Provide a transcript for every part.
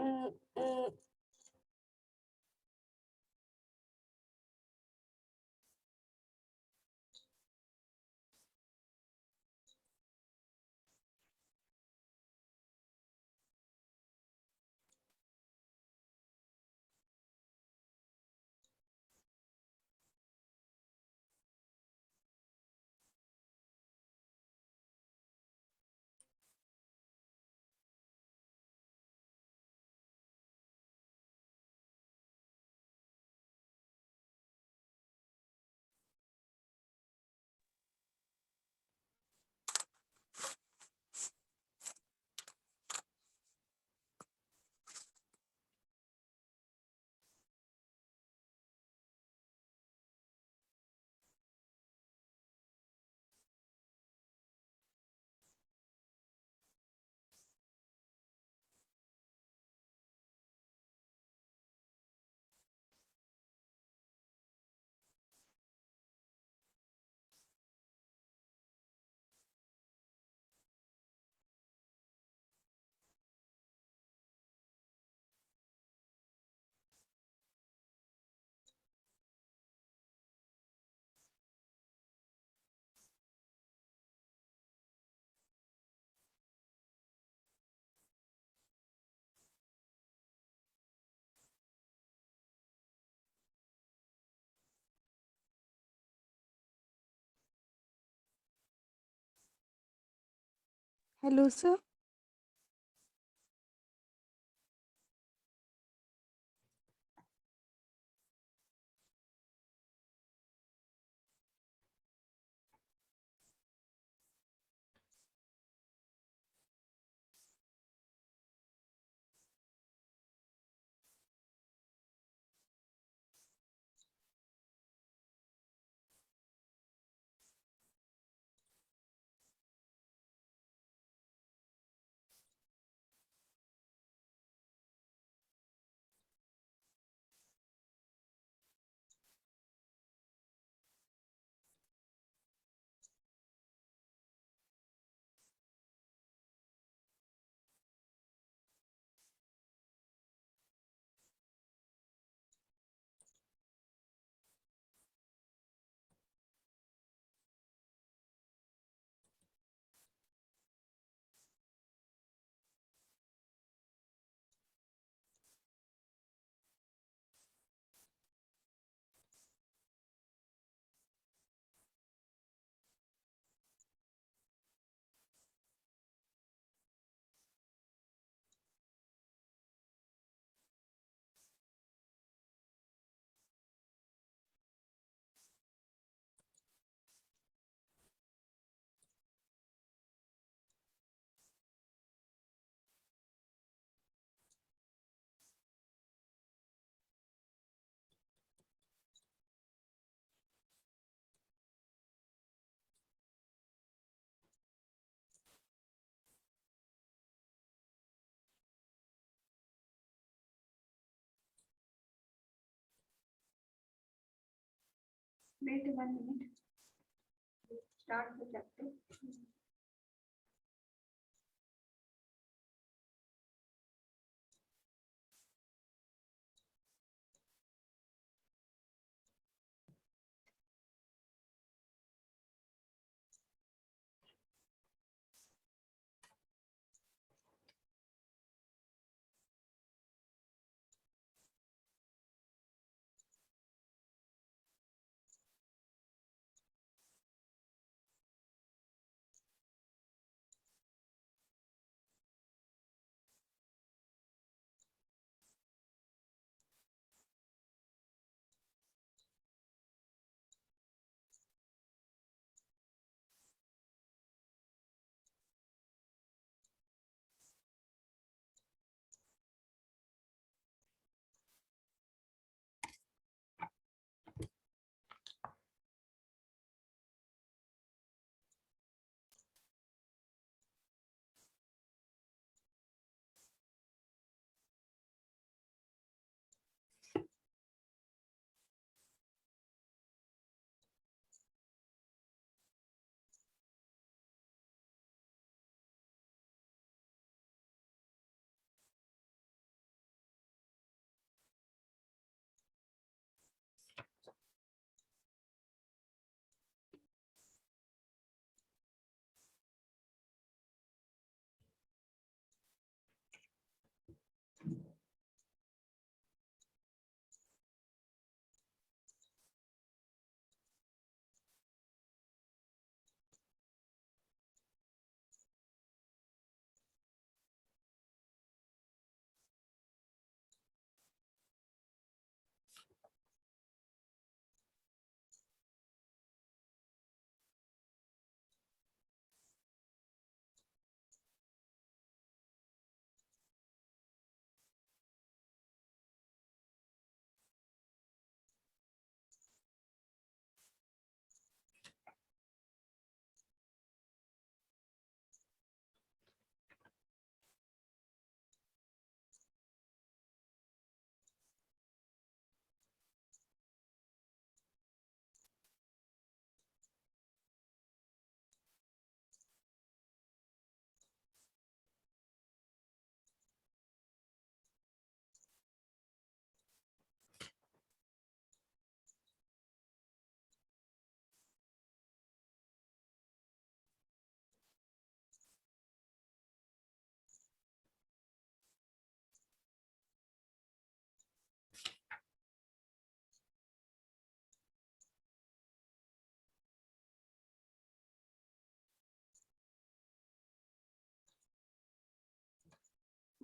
mm, mm. Hello, sir. Wait 1 minute. Start the chapter.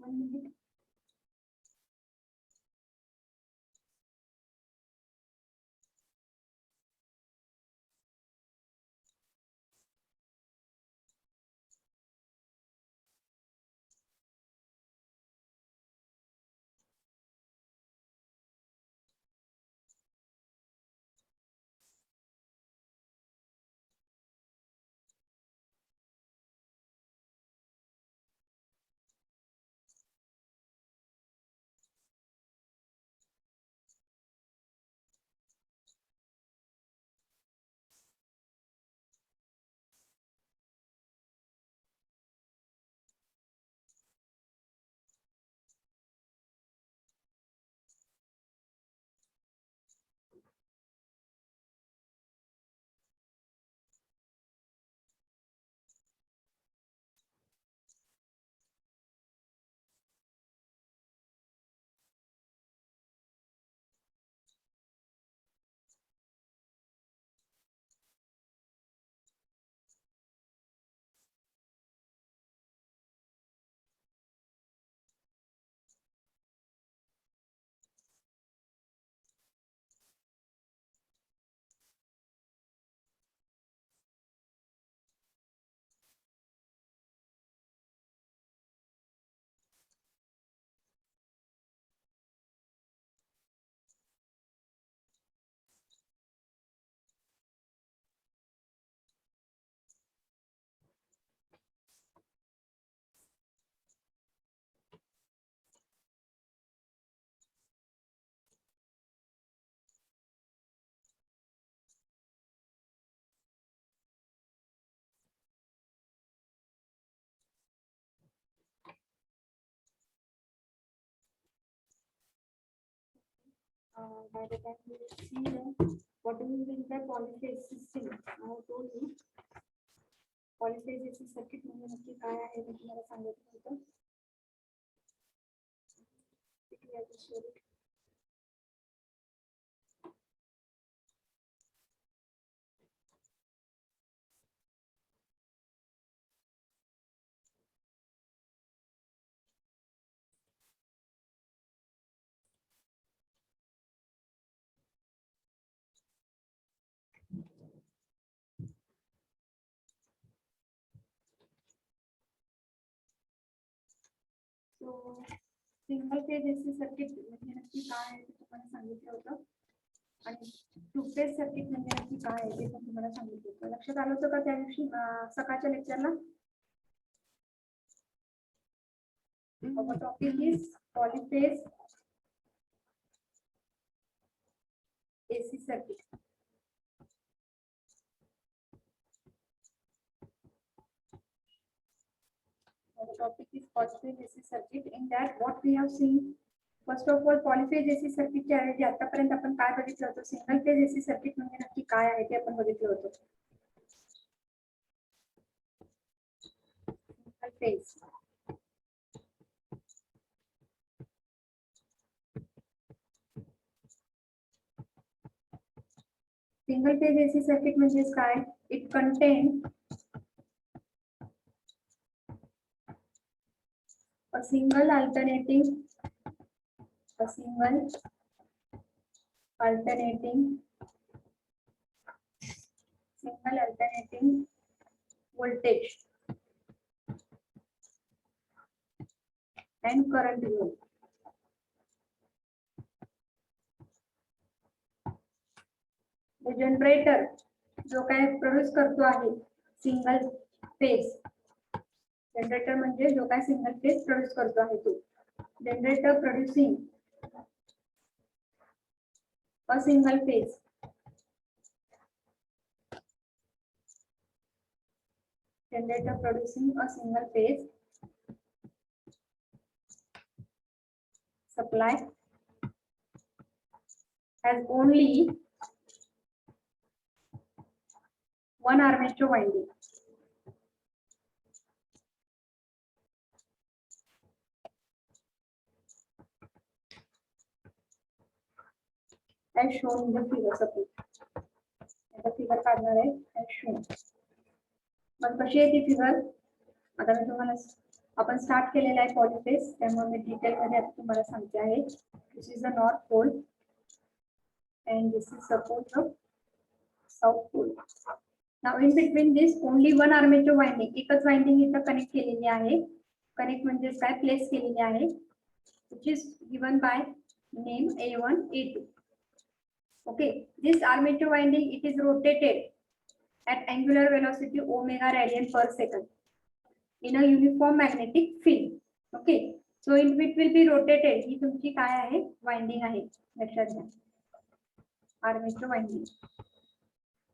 1 minute. By the time we will see what do you mean by polyphase system? I have told you polyphase AC circuit म्हणजे नक्की काय आहे ते तुम्हाला सांगितलं होतं. So single phase AC circuit म्हणजे नक्की काय आहे ते तुम्हाला सांगितलं होतं आणि टू फेज सर्किट म्हणजे नक्की काय आहे ते पण तुम्हाला सांगितलं होतं. लक्षात आलं होतं का त्या दिवशी सकाळच्या लेक्चरला? Our topic is polyphase AC circuit. Our topic is polyphase AC circuit. In that, what we have seen, first of all, polyphase AC circuit च्या ऐवजी आतापर्यंत आपण काय बघितलं होतं? सिंगल फेज AC सर्किट म्हणजे नक्की काय आहे ते आपण बघितलं होतं. Single phase Single phase AC circuit म्हणजे काय? It contains a single alternating voltage and current zone. The generator जो काय प्रोड्यूस करतो आहे सिंगल फेज जनरेटर म्हणजे जो काय सिंगल फेज प्रोड्यूस करतो आहे तो generator producing a single phase supply has only one armature winding. As shown in the figure, suppose the figure काढणार आहे as shown. मग कशी आहे ती फिगर? आता मी तुम्हाला आपण स्टार्ट केलेला आहे पॉलिफेज, त्यामुळे मी डिटेल मध्ये आता तुम्हाला सांगते आहे. This is the north pole and this is suppose the south pole. Now in between this only one armature winding, एकच वाइंडिंग इथं कनेक्ट केलेली आहे. कनेक्ट म्हणजे काय, प्लेस केलेली आहे, which is given by name A1 A2. Okay, this armature winding, it is rotated at angular velocity omega radian per second in a uniform magnetic field. Okay, so it will be rotated. ही तुमची काय आहे, winding आहे, लक्षात घ्या, armature winding.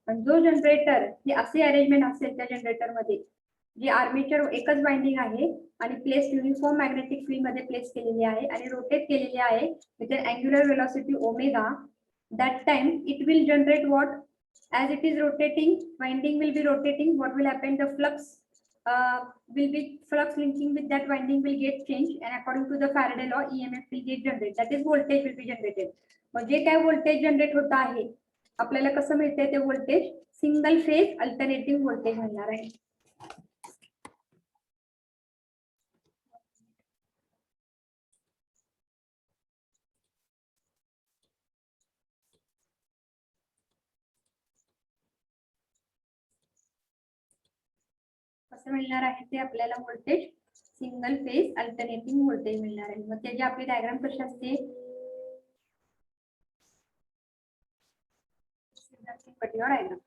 पण जो generator ही असे arrangement असेल त्या जनरेटर मध्ये जी आर्मेचर एकच वाइंडिंग आहे आणि प्लेस युनिफॉर्म मॅग्नेटिक फील्ड मध्ये प्लेस केलेली आहे आणि रोटेट केलेली आहे with an angular velocity omega, that time it will generate what, as it is rotating, winding will be rotating, what will happen, the flux will be, flux linking with that winding will get changed, and according to the Faraday law EMF will get generated, that is voltage will be generated. म्हणजे काय voltage generate होत आहे आपल्याला कसं मिळते, ते voltage single phase alternative voltage मिळणार आहे. कसं मिळणार आहे ते आपल्याला voltage single phase alternating voltage मिळणार आहे. मग त्याची आपली डायग्राम कशी असते, diagram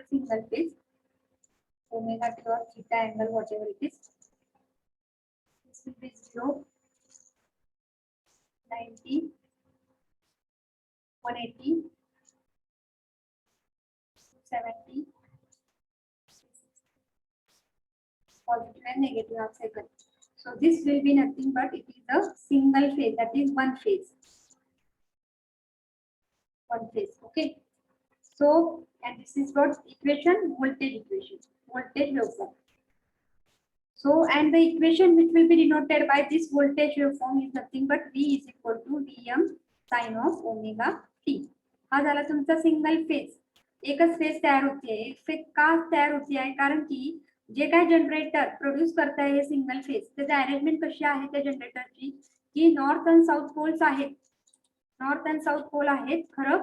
single phase omega t or theta angle, whatever it is. This will be 0, 90, 180, 70, positive and negative half cycle. So this will be nothing but it is a single phase, that is one phase. One phase, okay. So, and this is what equation, voltage equation, voltage waveform. So, and the equation which will be denoted by this voltage waveform is nothing but V is equal to Vm sin of omega t. हा झाला तुमचा single phase, एकच phase तयार होते. एक phase का तयार होती आहे, कारण की जे काय जनरेटर प्रोड्यूस करत आहे हे सिंगल फेज, त्याची अरेंजमेंट कशी आहे त्या जनरेटरची, की नॉर्थ अँड साऊथ पोल्स आहेत, नॉर्थ अँड साऊथ पोल आहेत. खरं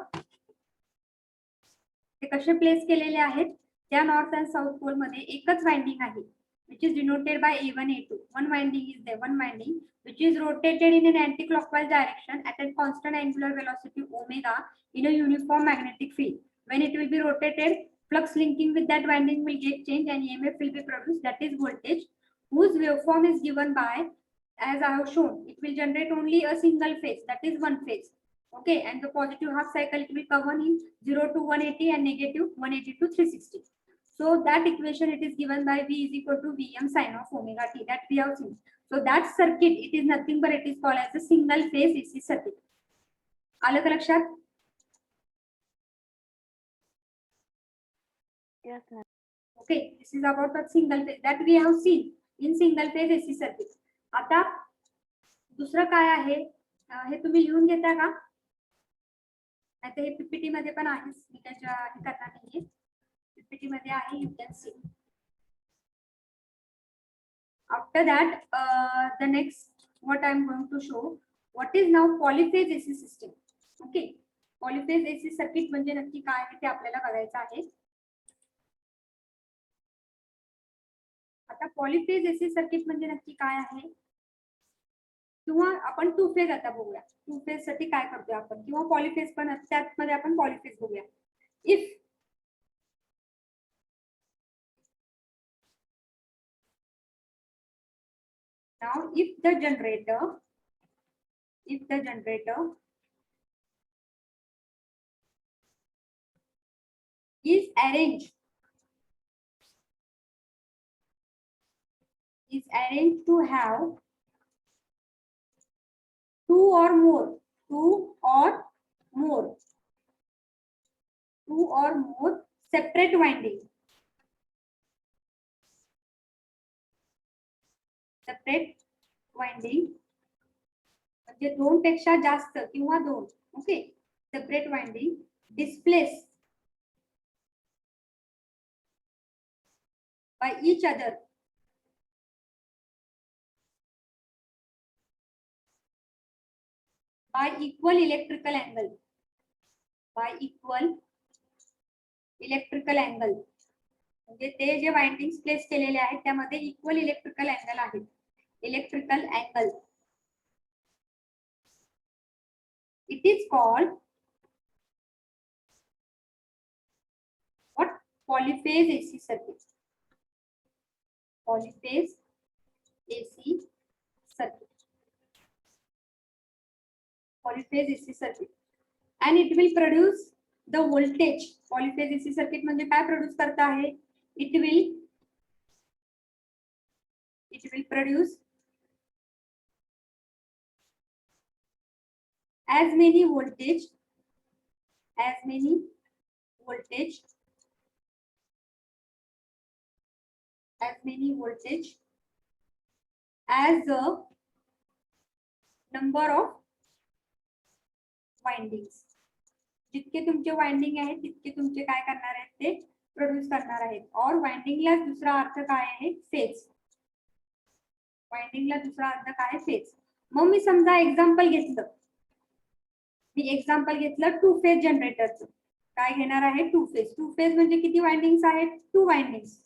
ते कसे प्लेस केलेले आहेत, त्या नॉर्थ अँड साऊथ पोल मध्ये एकच वाइंडिंग आहे, which is denoted by A1 A2. One winding is there, one winding which is rotated in an anti-clockwise direction at a constant angular velocity omega in a uniform magnetic field. When it will be rotated, flux linking with that winding will get changed and EMF will be produced, that is voltage, whose waveform is given by, as I have shown, it will generate only a single phase, that is one phase. Okay, and the positive half cycle it will cover in 0 to 180 and negative 180 to 360. So that equation it is given by V is equal to Vm sin of omega t, that we have seen. So that circuit, it is nothing but it is called as a single phase AC circuit. आलं का लक्षात? Yes, ma'am. Okay, this is about the single phase that we have seen in single phase AC circuit. आता दुसरं काय आहे हे तुम्ही लिहून घेता का? आता हे पीपीटी मध्ये पण आहे, मी त्याच्या हे करणार नाहीये, पीपीटी मध्ये आहे, you can see. After that, the next what I am going to show, what is now polyphase AC system. Okay, polyphase AC circuit म्हणजे नक्की काय आहे ते आपल्याला बघायचं आहे. आता पॉलिफेज AC सर्किट म्हणजे नक्की काय आहे, किंवा आपण टू फेज आता बघूया, टू फेज साठी काय करतोय आपण, किंवा पॉलिफेज पण त्यामध्ये आपण पॉलिफेज बघूया. If now if the generator is arranged to have two or more separate winding, म्हणजे दोन पेक्षा जास्त किंवा दोन, okay, separate winding displace by each other by equal electrical angle, by equal electrical angle. म्हणजे ते जे वाइंडिंग्स प्लेस केलेले आहेत त्यामध्ये इक्वल इलेक्ट्रिकल अँगल आहेत. Electrical angle it is called what? Polyphase AC circuit. Polyphase AC circuit. Polyphase AC circuit. and it will produce the voltage. Polyphase AC circuit म्हणजे काय produce करता आहे? it will produce as many voltage as the number of windings. जितके तुमचे winding आहेत तितके तुमचे काय करणार आहेत ते प्रोड्यूस करणार आहेत. और वाइंडिंगला दुसरा अर्थ काय आहे? फेज. वाइंडिंगला दुसरा अर्थ काय? फेज. मग मी समजा एक्झाम्पल घेतलं, टू फेज जनरेटरचं. काय घेणार आहे? Two phase. टू फेज म्हणजे किती वाइंडिंग्स आहेत? Two windings.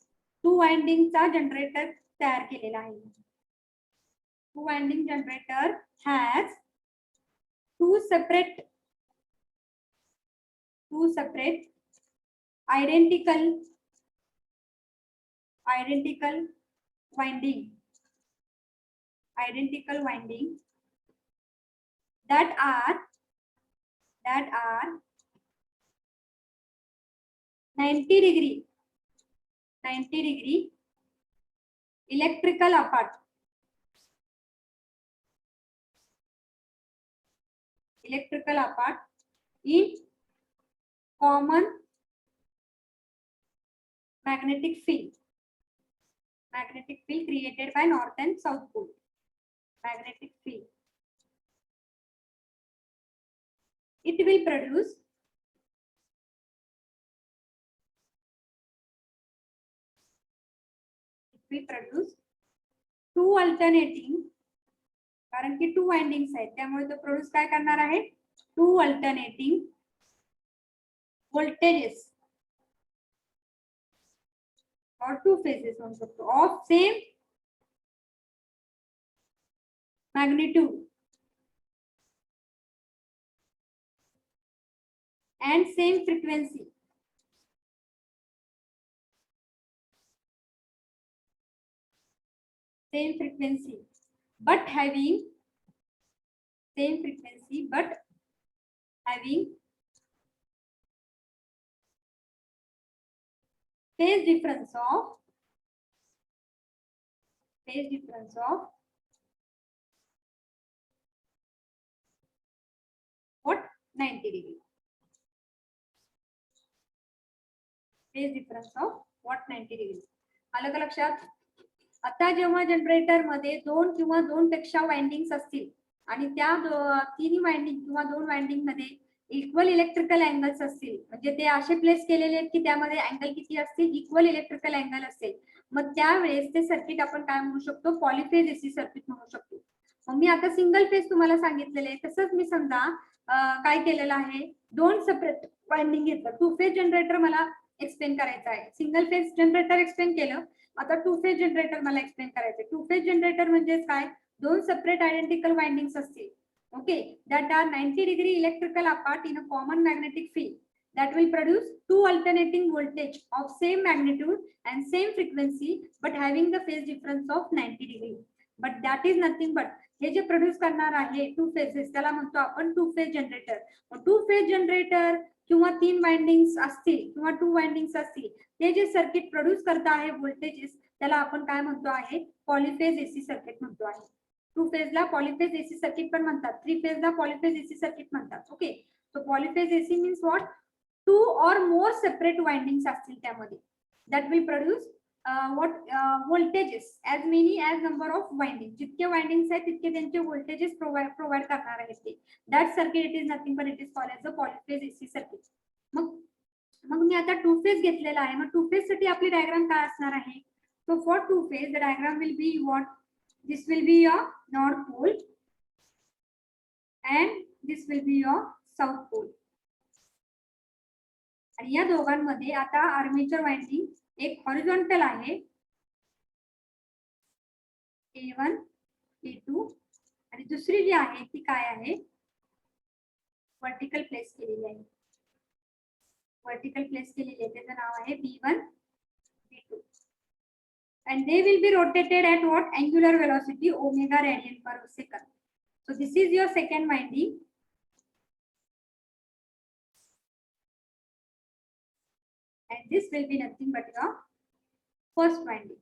टू वाइंडिंगचा जनरेटर तयार केलेला आहे. Two winding generator has two separate identical winding that are 90 degree electrical apart. In common magnetic field created by north and south pole. Magnetic field. It will produce two alternating, कारण की to windings आहेत त्यामुळे तो produce काय करणार आहे? Two alternating voltages or two phases म्हणू शकतो of same magnitude and same frequency. But having phase difference of what? 90 degree. Phase difference of what? 90 degree. आलं का लक्षात? आता जेव्हा जनरेटर मध्ये दोन किंवा दोन पेक्षा वाइंडिंग्स असतील आणि त्या तिन्ही वाइंडिंग किंवा दोन वाइंडिंग मध्ये इक्वल इलेक्ट्रिकल अँगल्स असतील, म्हणजे ते असे प्लेस केलेले आहेत की त्यामध्ये अँगल किती असतील? इक्वल इलेक्ट्रिकल अँगल असेल, मग त्यावेळेस ते सर्किट आपण काय म्हणू शकतो? पॉलीफेज एसी सर्किट म्हणू शकतो. मग मी आता सिंगल फेज तुम्हाला सांगितलेले आहे, तसंच मी समजा काय केलेलं आहे? दोन सेपरेट वाइंडिंग घेतलं. टू फेज जनरेटर मला एक्सप्लेन करायचं आहे. सिंगल फेज जनरेटर एक्सप्लेन केलं, आता टू फेज जनरेटर मला एक्सप्लेन करायचं आहे. टू फेज जनरेटर म्हणजे काय? दोन सेपरेट आयडेंटिकल वाइंडिंग्स असतील, okay, that are 90 degree electrical apart in a common magnetic field that will produce two alternating voltage of same magnitude and same frequency but having the phase difference of 90 degree. But that is nothing but हे जे produce करणार आहे two phases त्याला म्हणतो आपण two phase generator. Two phase generator किंवा तीन windings असतील किंवा टू वाइंडिंग्स असतील, ते जे सर्किट प्रोड्यूस करता आहे व्होल्टेजेस त्याला आपण काय म्हणतो आहे? पॉलीफेज एसी सर्किट म्हणतो आहे. टू फेजला पॉलीफेज एसी सर्किट पण म्हणतात, थ्री फेजला पॉलीफेज एसी सर्किट म्हणतात. Okay, so polyphase AC means what? Two or more separate windings असतील त्यामध्ये, that will produce what? Voltages as many as number of windings. जितके वाइंडिंग्स आहेत तितके त्यांचे व्होल्टेजेस प्रोव्हाइड करणार आहेत ते. That circuit it is nothing but it is called as a polyphase AC circuit. मग मी आता टू फेज घेतलेला आहे. मग टू फेज साठी आपली डायग्राम काय असणार आहे? So for two phase, the diagram will be what? This will be your north pole and this will be your south pole. आणि या दोघांमध्ये आता आर्मेचर वाइंडिंग एक हॉरिझॉन्टल आहे A1 A2 आणि दुसरी जी आहे ती काय आहे? वर्टिकल प्लेस केलेली आहे. वर्टिकल प्लेस केलेली आहे, त्याचं नाव आहे B1 B2 and they will be rotated at what angular velocity omega radian per second. So this is your second winding and this will be nothing but your first winding.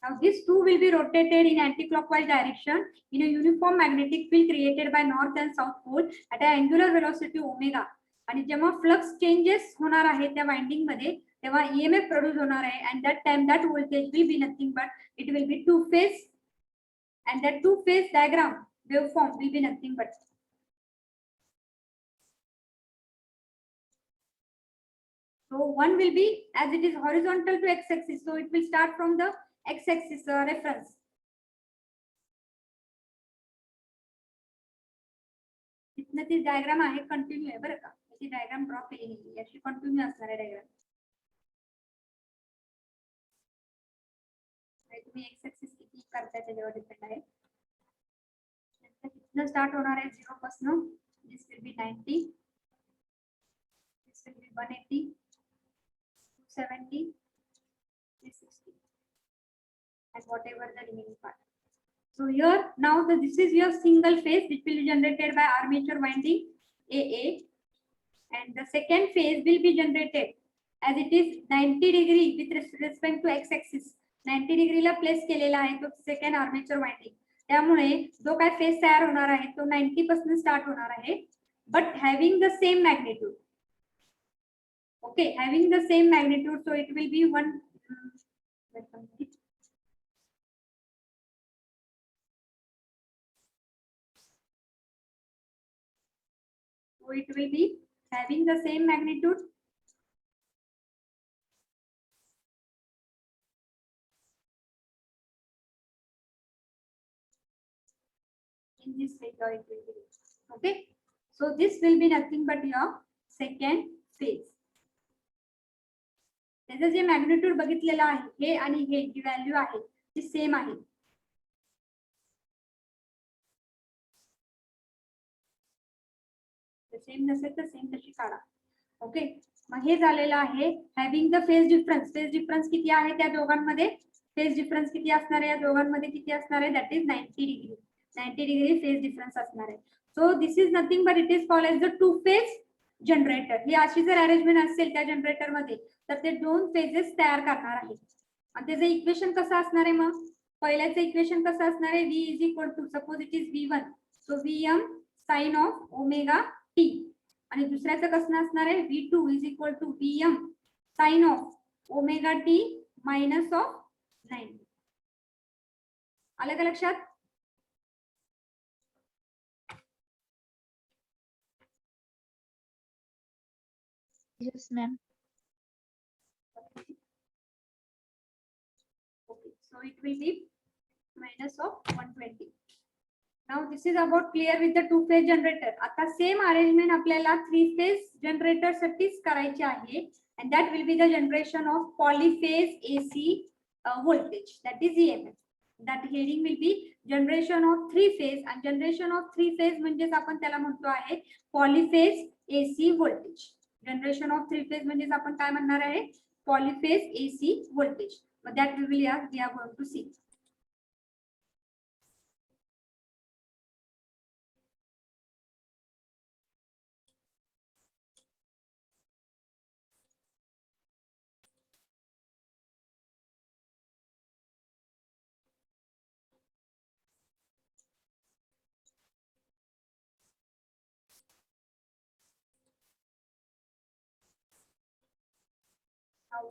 Now these two will be rotated in anti-clockwise direction in a uniform magnetic field created by north and south pole at an angular velocity omega. आणि जेव्हा flux changes होणार आहे त्या winding मध्ये तेव्हा EMF produce होणार आहे and that time that voltage will be nothing but it will be two phase and that two phase diagram waveform will be nothing but so one will be as it is horizontal to x axis, so it will start from the x axis reference. इतना ती diagram आहे continue आहे बरं का, ती diagram draw केली नाही, अशी कंटिन्यू असणार आहे डायग्राम. तुम्ही एक्स एक्सिस किती करताय त्याच्यावर डिपेंड आहे. कितना स्टार्ट होणार आहे 0 पासून. This will B 90, this will B 180, 270, 360 and whatever the remaining part. So here now this is your single phase which will be generated by armature winding AA and the second phase will be generated as it is 90 degree with respect to x axis. 90 degree La place केलेला आहे तो second armature winding, त्यामुळे जो काय phase तयार होणार आहे तो 90 पासून स्टार्ट होणार आहे but having the same magnitude. Okay, having the same magnitude, so it will B one so it will be having the same magnitude in this way it will be. Okay, so this will be nothing but your second phase. त्याचं जे magnitude बघितलेलं आहे हे आणि हे जी value आहे ती same आहे. Same नसेल तर same तशी काढा. ओके, मग हे झालेलं आहे having the phase difference. Phase difference किती आहे त्या दोघांमध्ये? फेज डिफरन्स किती असणार आहे या दोघांमध्ये? किती असणार आहे? That is 90 degree. 90 degree phase difference असणार आहे. So this is nothing but it is called as the two phase generator. ही अशी जर अरेंजमेंट असेल त्या जनरेटर मध्ये तर ते दोन फेजेस तयार करणार आहे. आणि त्याचं इक्वेशन कसं असणार आहे? मग पहिल्याचं इक्वेशन कसं असणार आहे? V is equal to suppose it is V1, so Vm sine of omega t. आणि दुसऱ्याचं कसं असणार आहे? V2 is equal to Vm sine of omega t minus of 90. आलं का लक्षात? Yes, ma'am. Okay, so it will be minus of 120. Now this is about clear with the two phase generator. आता same arrangement आपल्याला three phase generator साठीच करायची आहे and that will be the generation of polyphase AC voltage, that is EMF. That heading will be generation of three phase and generation of three phase म्हणजेच आपण त्याला म्हणतो आहे polyphase AC voltage. Generation of three phase म्हणजेच आपण काय म्हणणार आहे? Polyphase AC voltage. But that we are going to see.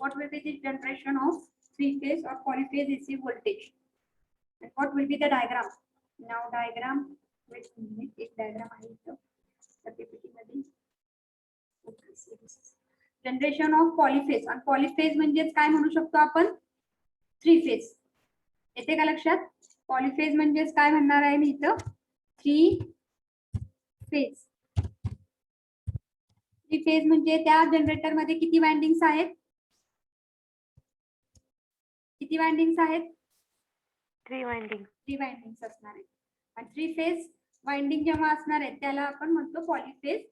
What will be the generation of three phase or polyphase AC voltage and what will be the diagram? Now diagram, wait a minute, एक diagram आहे इथं PPT मध्ये. Okay, so generation of polyphase. आणि polyphase म्हणजेच काय म्हणू शकतो आपण? 3 फेज. येते का लक्षात? पॉलिफेज म्हणजेच काय म्हणणार आहे मी इथं? 3 फेज. 3 फेज म्हणजे त्या जनरेटर मध्ये किती वाइंडिंग्स आहेत? किती वाइंडिंग्स आहेत? 3 वाइंडिंग. 3 वाइंडिंग्स असणार आहेत. आणि 3 फेज वाइंडिंग जेव्हा असणार आहेत त्याला आपण म्हणतो पॉलिफेज.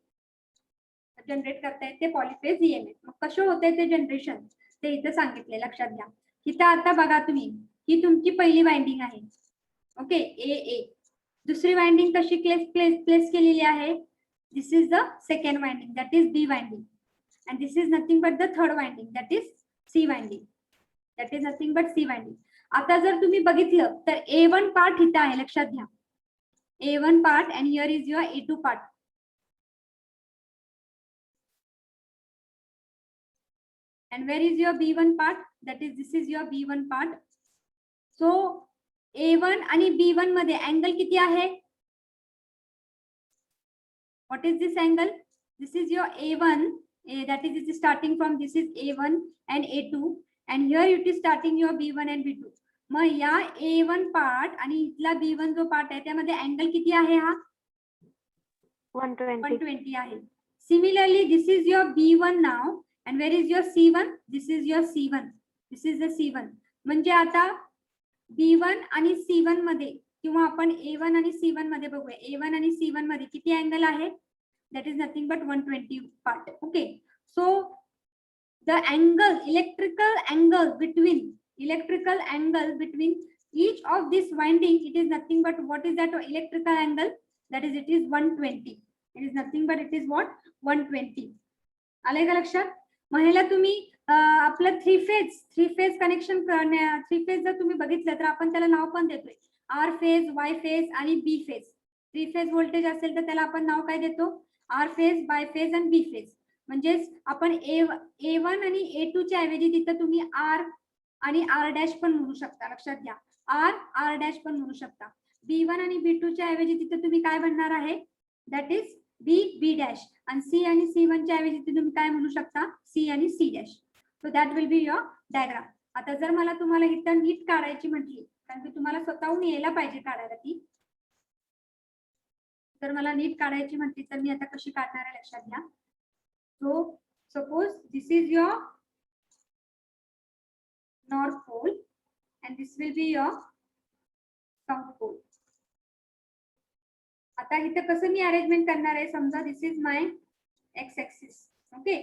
जनरेट करता येते पॉलिफेज ईएमएफ. मग कसे होते ते जनरेशन ते इथं सांगितले, लक्षात घ्या. इथं आता बघा तुम्ही, ही तुमची पहिली वाइंडिंग आहे. Okay, A. दुसरी वाइंडिंग कशी प्लेस केलेली आहे? This is the second winding, that is B winding. And this is nothing but the third winding, that is C winding. That is nothing but C winding. आता जर तुम्ही बघितलं तर A1 part इथं आहे, लक्षात घ्या. A1 part and here is your A2 part. And where is your B1 part? That is, this is your B1 part. So A1 आणि B1 मध्ये अँगल किती आहे? What is this angle? This is your A1. That is, it is starting from, this is A1 and A2, and here it is starting your B1 and B2. मग या A1 part आणि इथला B1 जो part आहे त्यामध्ये angle किती आहे? हा 120 आहे. Similarly, this is your B1 now, and where is your C1? This is your C1. This is the C1. म्हणजे आता B1 आणि C1 मध्ये, किंवा आपण A1 आणि C1 मध्ये बघूया. A1 आणि C1 मध्ये किती अँगल आहे? That is nothing but 120 part. Okay. So the angle, electrical angle between each of this winding, it is nothing but, what is that electrical angle? That is, it is 120. It is nothing but, it is what? 120. आले का लक्षात? महिला तुम्ही आपलं 3 phase connection, 3 phase जर तुम्ही बघितलं तर आपण त्याला नाव पण देतोय R फेज, Y फेज आणि B फेज. 3 फेज व्होल्टेज असेल तर त्याला आपण नाव काय देतो? R फेज, Y फेज आणि B फेज. म्हणजेच आपण A1 आणि A2 च्या ऐवजी तिथं तुम्ही R आणि R डॅश पण म्हणू शकता, लक्षात घ्या. R डॅश पण म्हणू शकता. B1 आणि B2 च्या ऐवजी तिथं तुम्ही काय म्हणणार आहे? That is B dash. आणि C आणि C1 च्या ऐवजी तुम्ही काय म्हणू शकता? C आणि C dash. So that will be your diagram. आता जर मला तुम्हाला इथं नीट काढायची म्हटली, कारण की तुम्हाला स्वतःहून यायला पाहिजे काढायला ती, तर मला नीट काढायची म्हटली तर मी आता कशी काढणार आहे लक्षात घ्या. So suppose this is your north pole and this will be your south pole. आता इथं कसं मी अरेंजमेंट करणार आहे? समजा this is my X axis. Okay,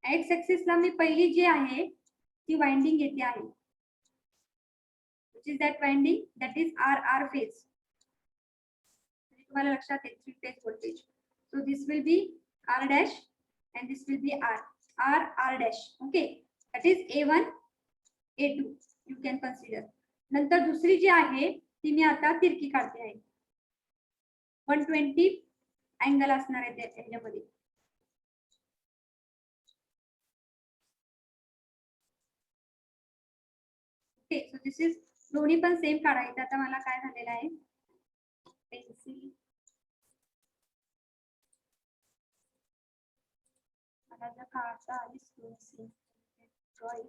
X axis ला मी पहिली जी आहे ती वाइंडिंग येते आहे, which is that winding, that is R phase. तुम्हाला लक्षात येईल 3 phase voltage. So this will be R dash and this will be R dash. Okay, that is A1 A2 you can consider. नंतर दुसरी जी आहे ती मी आता तिरकी काढते आहे. 120 अँगल असणार आहे त्याच्यामध्ये. ओके, सो दिस इज, दोन्ही पण सेम काढायचं. आता मला काय झालेलं आहे, पेन्सिल मला जर काढता आली ड्रॉइंग,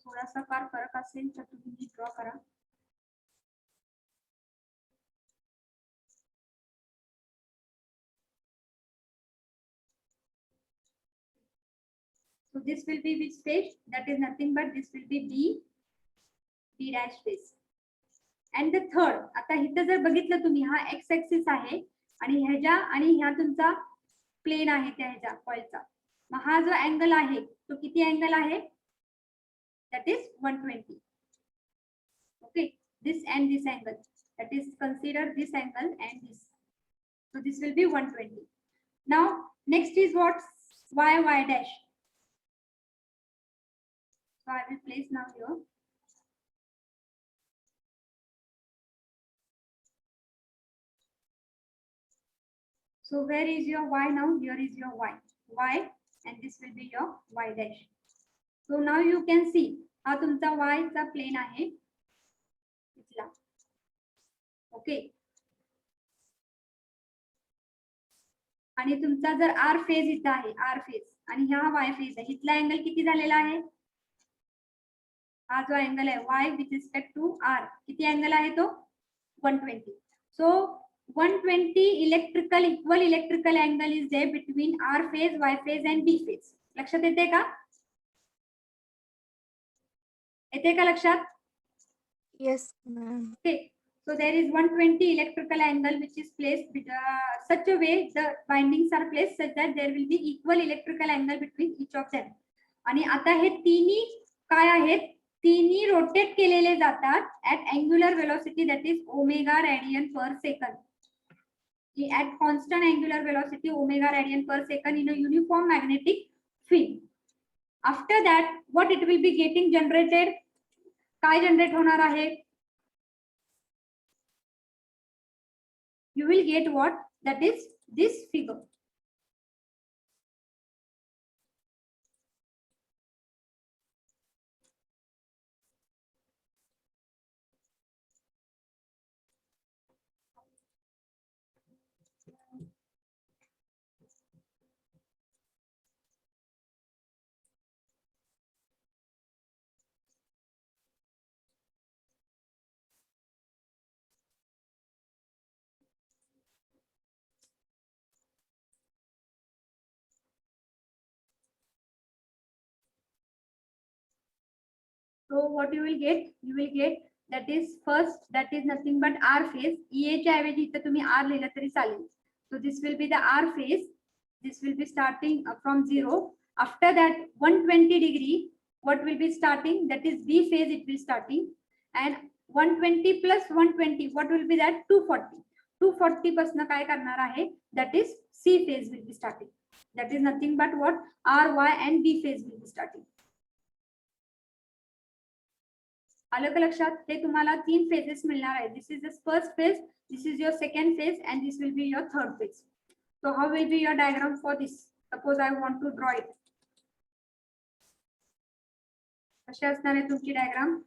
थोडासा फार फरक असेल तर तुम्ही ड्रॉ करा. So this will be which phase? That is nothing but this will be B dash phase. And the third, आता इथं जर बघितलं तुम्ही, हा एक्स ऍक्सिस आहे आणि ह्या तुमचा प्लेन आहे त्या ह्याच्या कॉइलचा. मग हा जो अँगल आहे तो किती अँगल आहे? That is 120. Okay, this and this angle, that is consider this angle and this. So this will be 120. Now next is what? Y dash. So I will place now here. So where is your Y now? Here is your Y, and this will be your Y dash. So now you can see हा तुमचा Y चा plane आहे इथला. Okay, आणि तुमचा जर R phase इथं आहे, R फेज आणि हा वाय फेज आहे. इथला अँगल किती झालेला आहे? हा जो अँगल आहे Y with respect to R, किती अँगल आहे तो? 120. So 120 equal electrical angle is there between R phase, Y phase and B phase. लक्षात येते का? येते का लक्षात? Yes, ma'am. Okay. So there is 120 electrical angle which is placed such a way the windings are placed such that there will be equal electrical angle between each of them. आणि आता हे तिन्ही काय आहेत? तिन्ही रोटेट केलेले जातात at angular velocity that is omega radian per second. At constant angular velocity omega radian per second in a uniform magnetic field. After that what it will be getting generated? काय generate होणार आहे? You will get what? That is this figure. So what you will get? You will get that is first, that is nothing but R phase. EA च्या ऐवजी इथं तुम्ही R लिहिलं तरी चालेल. So this will be the R phase. This will be starting from 0. After that 120 degree, what will be starting? That is B phase, it will starting. And 120 plus 120, what will be that? 240. 240 पासून काय करणार आहे? That is C phase will be starting. That is nothing but what? R, Y and B phase will be starting. आलं का लक्षात? ते तुम्हाला 3 phases मिळणार आहे. This is the first phase, this is your second phase and this will be your third phase. So how will be your diagram for this? Suppose I want to draw it. कशी असणार आहे तुमची diagram?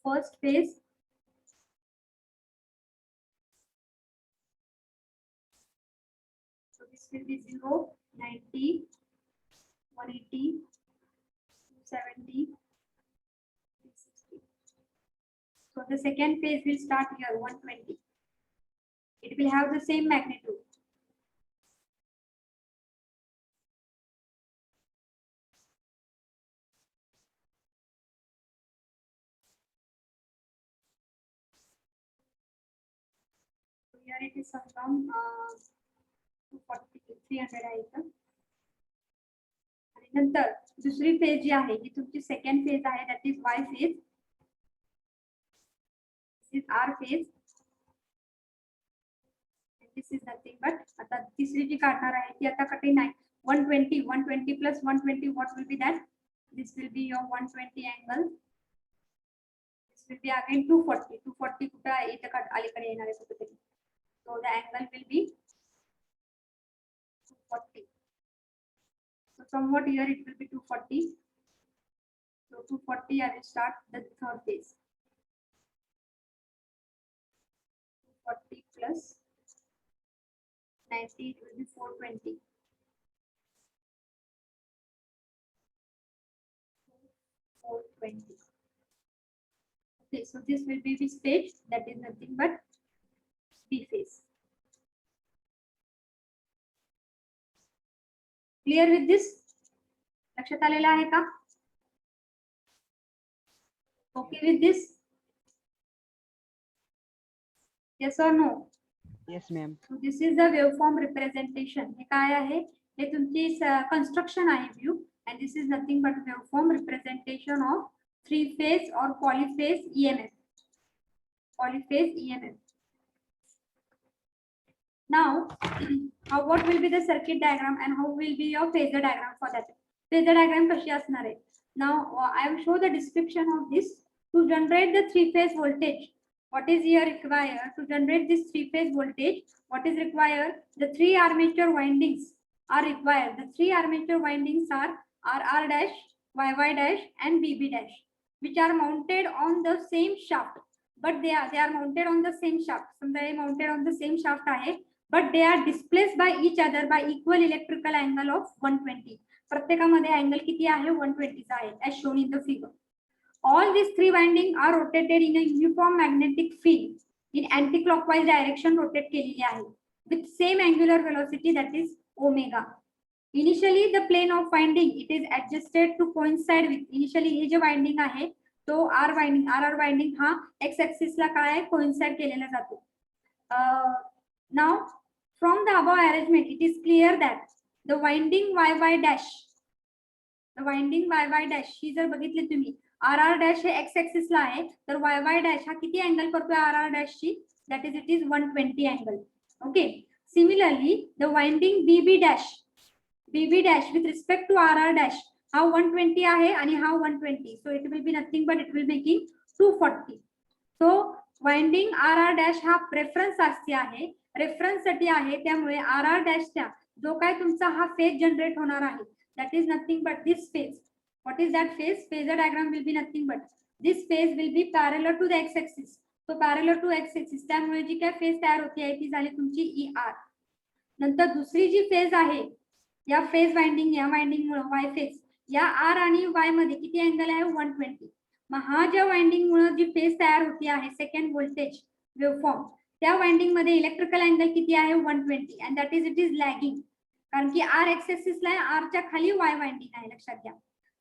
First phase, so this will be 0, 90, 180, 270, 360. So the second phase will start here, 120. It will have the same magnitude. So here it is some 240, 300 आहे इथं. आणि नंतर दुसरी phase जी आहे ही तुमची सेकंड फेज आहे, that is why phase. This is R phase. This is nothing but, आता तिसरी जी काढणार आहे ती आता कठीण आहे. 120, 120 plus 120, what will be that? This will be your 120 angle. This will be again 240. 240 कुठे आहे? इथं अलीकडे येणार आहे कुठेतरी. So the angle will be 240. So somewhat here it will be 240. So 240, I will start the third phase. 240 plus 90, it will be 420. 420. Okay, so this will be this phase, that is nothing but B phase. Clear with this? लक्षात आलेला आहे का? Okay with this? Yes or no? Yes, ma'am. So this is the waveform representation. हे काय आहे? हे तुमची construction आहे view, and this is nothing but waveform representation of three-phase or polyphase EMF. Polyphase EMF. Now, what will be the circuit diagram and how will be your phasor diagram for that? Phasor diagram कशी असणार आहे? Now, I will show the description of this. To generate the three-phase voltage, What is here required to generate this three-phase voltage? What is required? The three armature windings are required. The three armature windings are RR dash, YY dash, and BB dash, which are mounted on the same shaft. But they are mounted on the same shaft. Somewhere they mounted on the same shaft आहे, but they are displaced by each other by equal electrical angle of 120. प्रत्येकामध्ये angle किती आहे? 120 चा आहे, as shown in the figure. All these three windings are rotated in a uniform magnetic field in anti-clockwise direction rotate केलेली आहे with same angular velocity, that is omega. Initially the plane of winding it is adjusted to coincide with, initially hey J winding आहे तो RR winding हा x axis ला काय आहे? coincide केलेला जातो. Now from the above arrangement it is clear that the winding YY dash ही जर बघितली तुम्ही RR dash हे x axis ला आहे, तर YY dash हा किती अँगल करतोय RR dash ची? That is, it is 120 angle. Okay. Similarly, the winding BB dash with respect to RR dash हा 120 आहे आणि हा 120. So it will be nothing but it will making 240. So winding RR dash हा reference साठी आहे, reference साठी आहे, त्यामुळे RR dash च्या जो काय तुमचा हा फेज जनरेट होणार आहे, that is nothing but this phase. What is that phase? Phasor diagram will be nothing but this phase will be parallel to the x-axis. So parallel to x-axis, त्यामुळे जी काय phase तयार होती आहे ती झाली तुमची ER. नंतर दुसरी जी फेज आहे या फेज वाइंडिंग या वाइंडिंग मुळे y फेज या R आणि Y मध्ये किती अँगल आहे? 120. मग हा ज्या वाइंडिंग मुळे जी फेज तयार होती आहे सेकंड व्होल्टेज वेवफॉर्म, त्या वाइंडिंग मध्ये इलेक्ट्रिकल अँगल किती आहे? 120 and that is it is lagging. कारण की R x axis ला R च्या खाली Y वाइंडिंग आहे, लक्षात घ्या.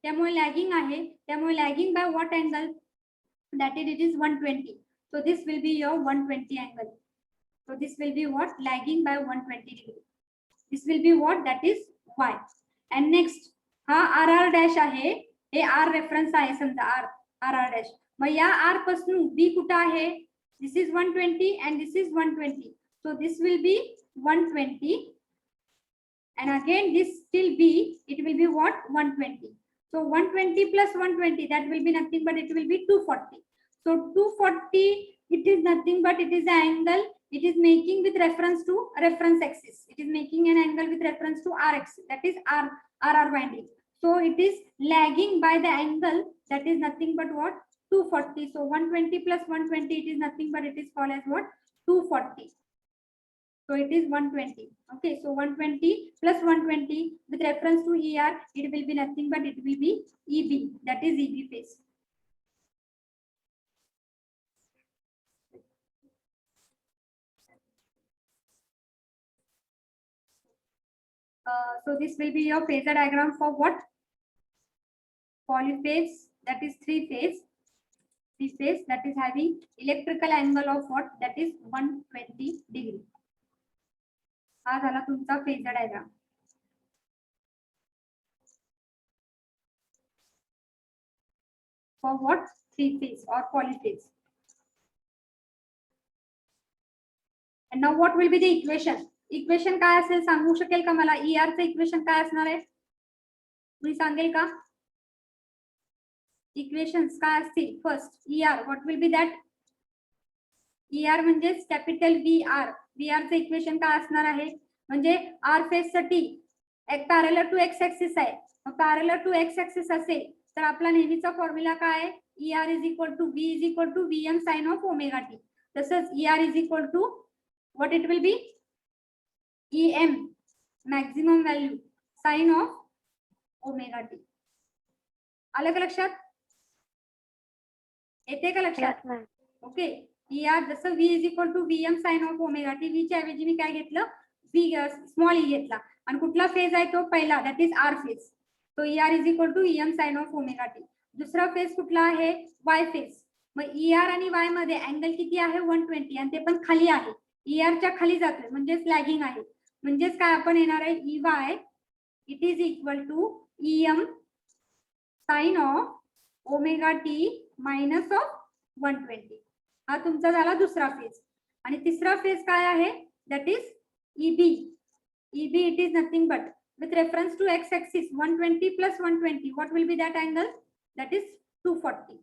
त्यामुळे लॅगिंग आहे, त्यामुळे lagging by what angle? That is it is 120. So this will be your 120 angle. So this will be what? Lagging by 120 degree. This will be what? That is Y. And next हा RR dash आहे, हे R reference आहे समजा RR dash. मग या R पासून B कुठे आहे? This is 120 and this is 120. So this will be 120 and again this still B, it will be what? 120. So 120 plus 120, that will be nothing but it will be 240. So 240, it is nothing but it is the angle it is making with reference to reference axis. It is making an angle with reference to R axis, that is RR winding. So it is lagging by the angle that is nothing but what? 240. So 120 plus 120, it is nothing but it is called as what? 240. So it is 120. Okay, so 120 plus 120 with reference to ER, it will be nothing but it will be EB, that is EB phase. So this will be your phasor diagram for what? Polyphase, that is three phase that is having electrical angle of what? That is 120 degree. हा झाला तुमचा phasor diagram. For what? Three phase or polyphase. And now what will be the equation? Equation काय असेल सांगू शकेल का मला? ER चं इक्वेशन काय असणार आहे? तुम्ही सांगेल का? इक्वेशन्स काय असतील? First ER, what will be that? ER म्हणजे कॅपिटल VR. VR चं इक्वेशन काय असणार आहे? म्हणजे R फेज साठी एक पॅरलल टू एक्स ऍक्सिस आहे. पॅरलल टू एक्स ऍक्सिस असेल तर आपला नेहमीचा फॉर्म्युला काय आहे? ER is equal to V is equal to VM sine of omega t. तसंच ER is equal to what it will be? EM maximum value sine of omega T. आलं का लक्षात? येते का लक्षात? Yes, ma'am. ओके. ER जसं V is equal to VM sine of omega t, V च्या ऐवजी मी काय घेतलं? V स्मॉल e घेतला. आणि कुठला फेज आहे तो? पहिला, दॅट इज R फेज. तो ER is equal to EM sine of omega T. दुसरा फेज कुठला आहे? Y phase. मग ER आणि Y मध्ये अँगल किती आहे? 120 आणि ते पण खाली आहे. ER च्या खाली जातोय म्हणजेच लॅगिंग आहे. म्हणजेच काय आपण येणार आहे? EY it is equal to EM sine of omega t minus of 120. हा तुमचा झाला दुसरा फेज. आणि तिसरा फेज काय आहे? That is EB. EB it is nothing but with reference to x axis 120 plus 120, what will be that angle? That is 240.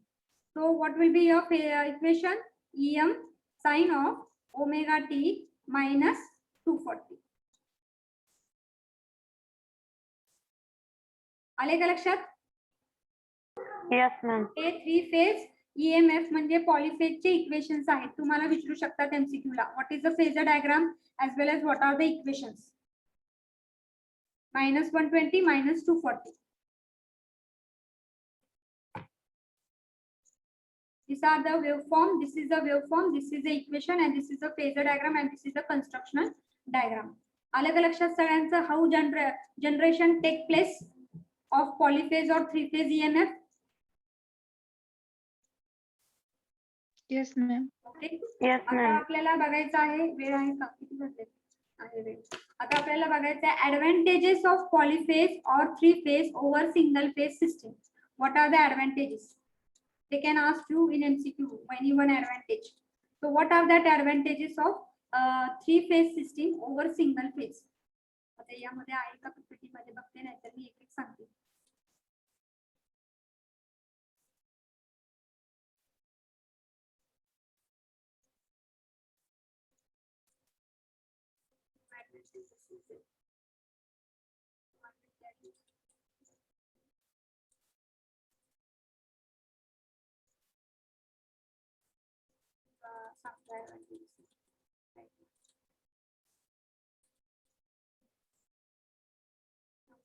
So what will be your equation? EM sin of omega t minus 240. आले का लक्षात? Yes, ma'am. हे 3 phase EMF म्हणजे पॉलीफेजचे equations आहेत. तुम्हाला विचारू शकतात MCQ ला. What is the phasor diagram as well as what are the equations? -120 -240. These are the waveform. This is the waveform. This is the equation, and this is the phasor diagram, and this is the constructional diagram. आलं का लक्षात सगळ्यांचं? How generation take place of polyphase और 3 phase EMF? Yes, ma'am. Okay. Yes, आता ma'am. आपल्याला बघायचं आहे, वेळ आहे का? किती वाजले? आहे वेळ. आता आपल्याला बघायचं आहे ऍडव्हान्टेजेस ऑफ पॉलीफेज और 3 phase over single phase system. What are the advantages? They can ask you in MCQ any one advantage. So what are that advantages of 3 phase system over single phase? आता यामध्ये आहे का PPT मध्ये बघते, नाही तर मी एक एक सांगते.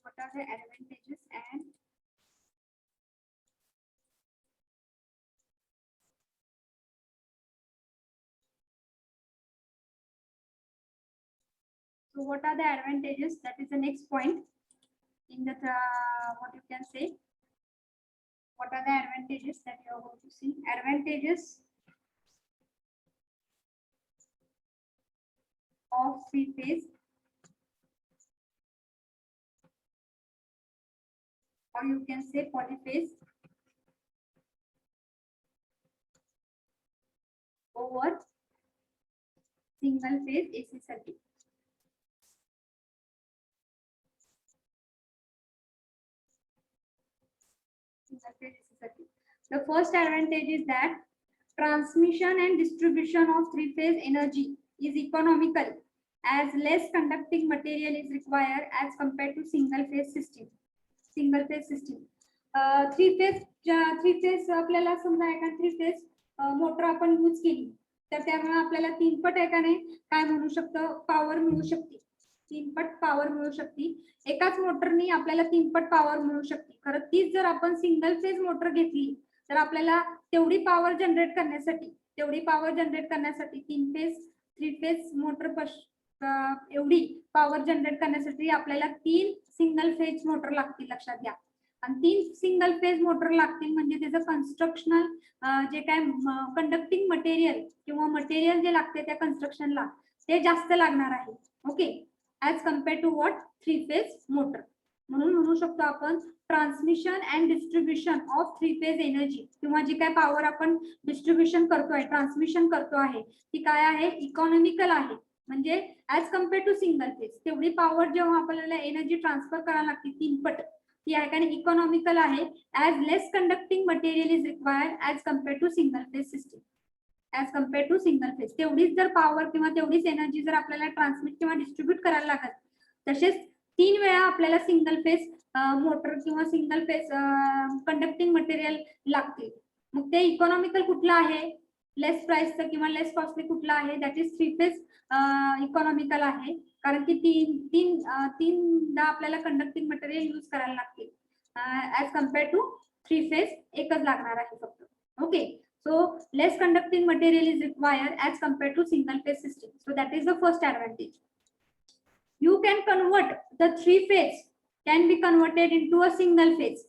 What are the advantages and so what are the advantages? That is the next point in the what you can say. What are the advantages that you are going to see? Advantages of 3 phase or you can say polyphase over single phase AC circuit. Single phase AC circuit. The first advantage is that transmission and distribution of 3 phase energy is economical as less conducting material is required as compared to single phase system. Single phase system. 3 phase आपल्याला समजा एका 3 phase motor आपण use केली तर त्यामुळे आपल्याला 3 पट एकाने काय म्हणू शकतो, पॉवर मिळू शकते. 3 पट पॉवर मिळू शकते. एकाच मोटरनी आपल्याला 3 पट पॉवर मिळू शकते. खरं तीच जर आपण सिंगल फेज मोटर घेतली तर आपल्याला तेवढी पॉवर जनरेट करण्यासाठी 3 फेज मोटर एवढी पॉवर जनरेट करण्यासाठी आपल्याला 3 सिंगल फेज मोटर लागतील. लक्षात घ्या. आणि 3 सिंगल फेज मोटर लागतील म्हणजे त्याचं कन्स्ट्रक्शनल जे काय कंडक्टिंग मटेरियल किंवा मटेरियल जे लागते त्या कन्स्ट्रक्शनला ते जास्त लागणार आहे. Okay, as compare to what 3 phase motor. म्हणून म्हणू शकतो आपण transmission and distribution of 3 phase energy किंवा जी काय पॉवर आपण डिस्ट्रीब्युशन करतोय, ट्रान्समिशन करतो आहे ती काय आहे, इकॉनॉमिकल आहे. म्हणजे as compare to single phase तेवढी पॉवर जेव्हा आपल्याला एनर्जी ट्रान्सफर करायला लागते 3 पट, ती आहे कारण इकॉनॉमिकल आहे. As less conducting material is required as compare to single phase system. As compare to single phase तेवढीच जर पॉवर किंवा तेवढीच एनर्जी जर आपल्याला ट्रान्समिट किंवा डिस्ट्रीब्यूट करायला लागत, तसेच 3 वेळा आपल्याला सिंगल फेज मोटर किंवा सिंगल फेज कंडक्टिंग मटेरियल लागते. मग ते इकॉनॉमिकल कुठलं आहे, लेस प्राइसचं किंवा लेस कॉस्टली कुठलं आहे, दॅट इज 3 फेज इकॉनॉमिकल आहे. कारण की तीनदा आपल्याला कंडक्टिंग मटेरियल यूज करायला लागते ऍज कम्पेअर टू 3 फेज एकच लागणार आहे फक्त. Okay, so less conducting material is required as compared to single phase system. So that is the first advantage. You can convert the 3 phase can be converted into a single phase,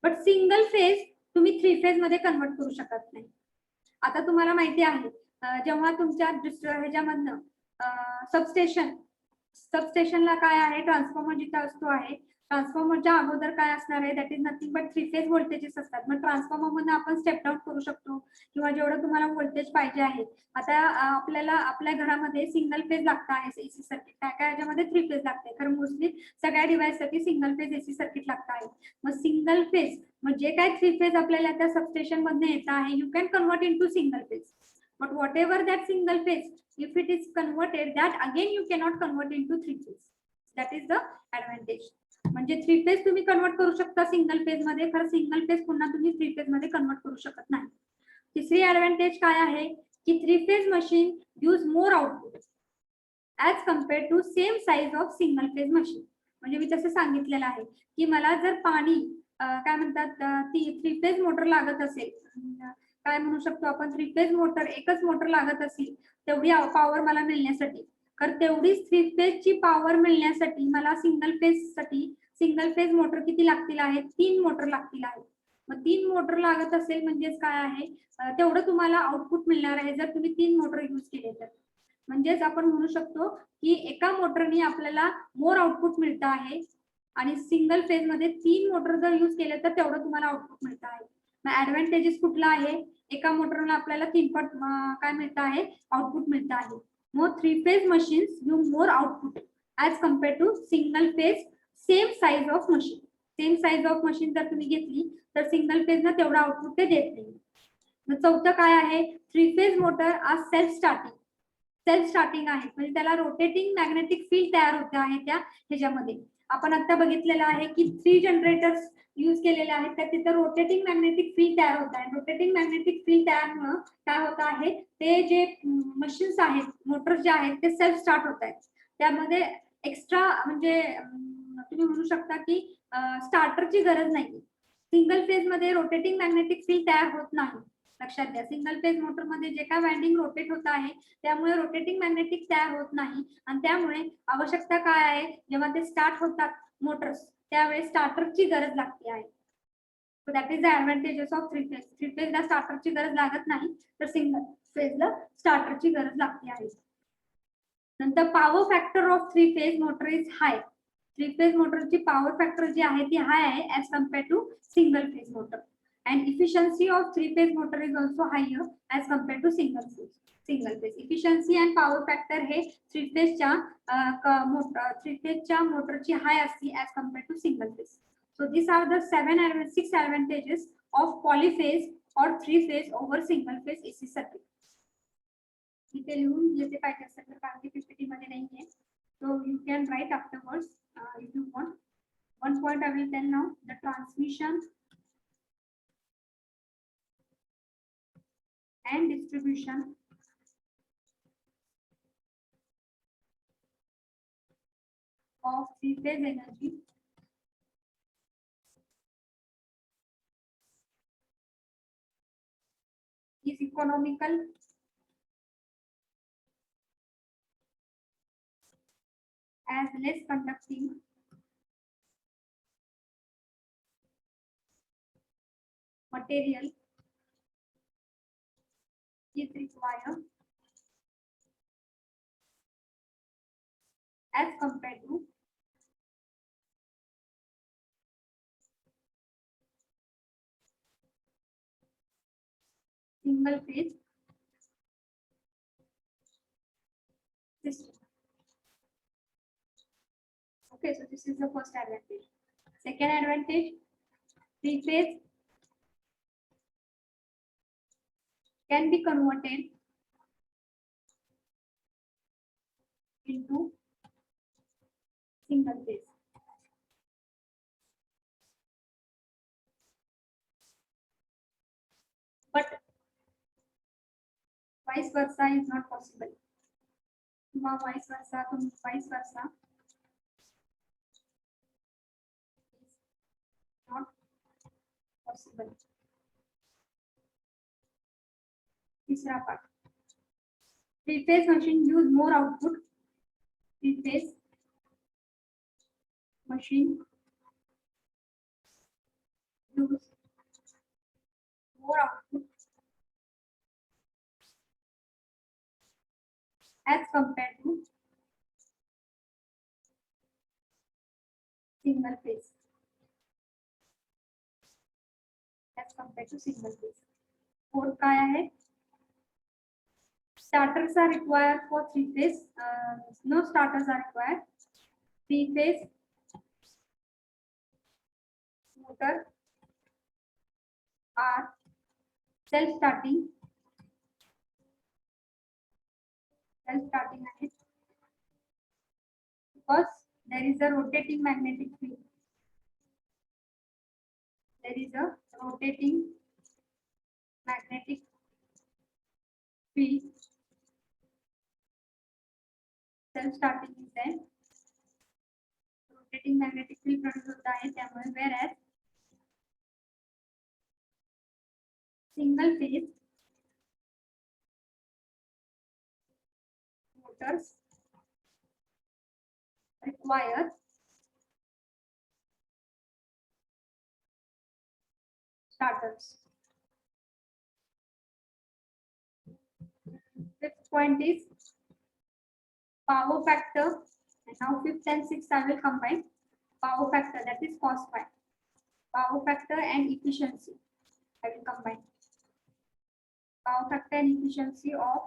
but single phase तुम्ही 3 phase मध्ये convert करू शकत नाही. आता तुम्हाला माहिती आहे जेव्हा तुमच्या ह्याच्यामधनं सबस्टेशनला काय आहे, ट्रान्सफॉर्मर जिथे असतो आहे, ट्रान्सफॉर्मरच्या अगोदर काय असणार आहे, that is nothing but 3 phase voltages असतात. मग ट्रान्सफॉर्मर मध्ये आपण स्टेप डाऊन करू शकतो किंवा जेवढं तुम्हाला व्होल्टेज पाहिजे आहे. आता आपल्याला आपल्या घरामध्ये सिंगल फेज लागतं आहे एसी सर्किट, काय काय याच्यामध्ये 3 फेज लागते. खरं मोस्टली सगळ्या डिव्हाइससाठी सिंगल फेज एसी सर्किट लागतं आहे. मग सिंगल फेज म्हणजे काय 3 फेज आपल्याला त्या सबस्टेशन मधनं येत आहे, you can convert in to single phase. but whatever that single phase, if it is converted, that again you cannot convert into three phase. That is the advantage. म्हणजे three phase तुम्ही convert करू शकता single phase मध्ये, खरं single phase पुन्हा तुम्ही three phase मध्ये convert करू शकत नाही. तिसरी ऍडव्हान्टेज काय आहे की three phase machine use more output as compare to same size of single phase machine. म्हणजे मी तसं सांगितलेलं आहे की मला जर पाणी काय म्हणतात थ्री फेज मोटर लागत असेल, काय म्हणू शकतो आपण, थ्री फेज मोटर एकच मोटर लागत असेल तेवढी पॉवर मला मिळण्यासाठी, तर तेवढीच थ्री फेज ची पॉवर मिळण्यासाठी मला सिंगल फेज मोटर किती लागतील आहेत, 3 मोटर लागतील आहेत. मग 3 मोटर लागत असेल म्हणजेच काय आहे तेवढं तुम्हाला आउटपुट मिळणार आहे जर तुम्ही 3 मोटर यूज केले तर. म्हणजेच आपण म्हणू शकतो की एका मोटरनी आपल्याला मोर आउटपुट मिळतं आहे आणि सिंगल फेज मध्ये 3 मोटर जर यूज केले तर तेवढं तुम्हाला आउटपुट मिळतं आहे. मग ऍडव्हान्टेजेस कुठला आहे, एका मोटरला आपल्याला 3 पट काय मिळतं आहे, आउटपुट मिळतं आहे. मग three phase machines use more output as compare to single phase same size of machine. Same size of machine जर तुम्ही घेतली तर सिंगल फेज ना तेवढा आउटपुट ते देत नाही. मग चौथं काय आहे, थ्री फेज मोटर आज सेल्फ स्टार्टिंग आहे, म्हणजे त्याला रोटेटिंग मॅग्नेटिक फील्ड तयार होते आहे त्या ह्याच्यामध्ये. आपण आता बघितलेलं आहे की 3 जनरेटर्स यूज केलेले आहेत तर तिथे रोटेटिंग मॅग्नेटिक फील्ड तयार होत आहे. रोटेटिंग मॅग्नेटिक फील्ड तयार काय होत आहे, ते जे मशीन्स आहेत, मोटर्स जे आहेत ते सेल्फ स्टार्ट होत आहेत. त्यामध्ये एक्स्ट्रा म्हणजे तुम्ही म्हणू शकता की स्टार्टरची गरज नाही. सिंगल फेज मध्ये रोटेटिंग मॅग्नेटिक फील्ड तयार होत नाही. लक्षात घ्या, सिंगल फेज मोटर मध्ये जे काय वाइंडिंग रोटेट होत आहे त्यामुळे रोटेटिंग मॅग्नेटिक तयार होत नाही आणि त्यामुळे आवश्यकता काय आहे, जेव्हा ते स्टार्ट होतात मोटर्स त्यावेळेस स्टार्टरची गरज लागते आहे. So that is the advantages of three phase. Three फेजला स्टार्टरची गरज लागत नाही तर सिंगल फेजला स्टार्टरची गरज लागते आहे. नंतर power factor of three phase motor is high. Three phase मोटरची पॉवर फॅक्टर जी आहे ती हाय आहे as compare to single phase motor. And efficiency of three-phase motor is also higher as compared to single phase. Efficiency and power factor हे three phase च्या मोटरची हाय असते as compared to single phase. So these are the 6 advantages of polyphase or three phase over single phase AC circuit. इथे लिहून येते पाहिजे असेल तर कारण की पीपीटी मध्ये नाहीये, so you can write afterwards if you want. One point I will tell now, the transmission and distribution of three phase energy is economical as less conducting material is required as compared to single phase system. Okay, so this is the first advantage. Second advantage, three phase can be converted into single phase. But vice versa is not possible. Vice versa is not possible. तीसरा part, three phase machine use more output. Three phase machine use more output as compared to single phase. As compared to single phase. Fourth काय आहे? Starters are required for three phase. No starters are required. Three phase motor are self-starting self starting आहे. Because there is a rotating magnetic field. There is a rotating magnetic field. Self starting is there. Rotating magnetic field produce होता है त्यामुळे whereas single phase motors require starters. Fifth point is power factor, and now fifth and sixth I will combine. Power factor, that is cos phi. Power factor and efficiency I will combine. Power factor and efficiency of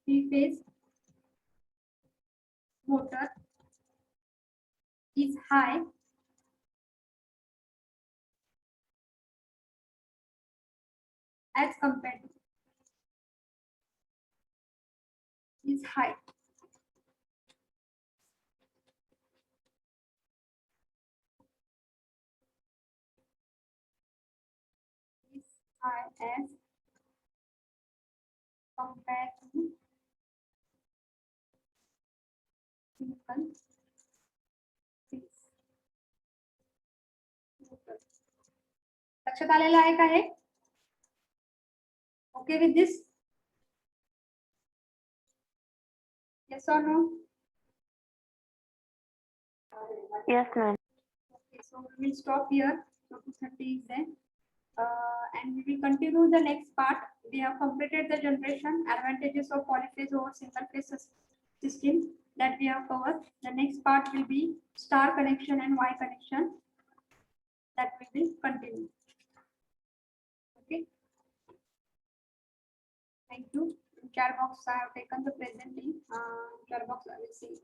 three-phase motor is high as compared to is high as compared to single phase motor. लक्षात आलेलं आहे का हे? Okay with this? Yes or no? Yes, ma'am. Okay, so we will stop here. So 2:30 is there. And we will continue the next part. We have completed the generation, advantages of polyphase over single phase system that we have covered. The next part will be star connection and Y connection that we will continue. Okay. Thank you. In chat box, I have taken the presenting. Chat box, I will see.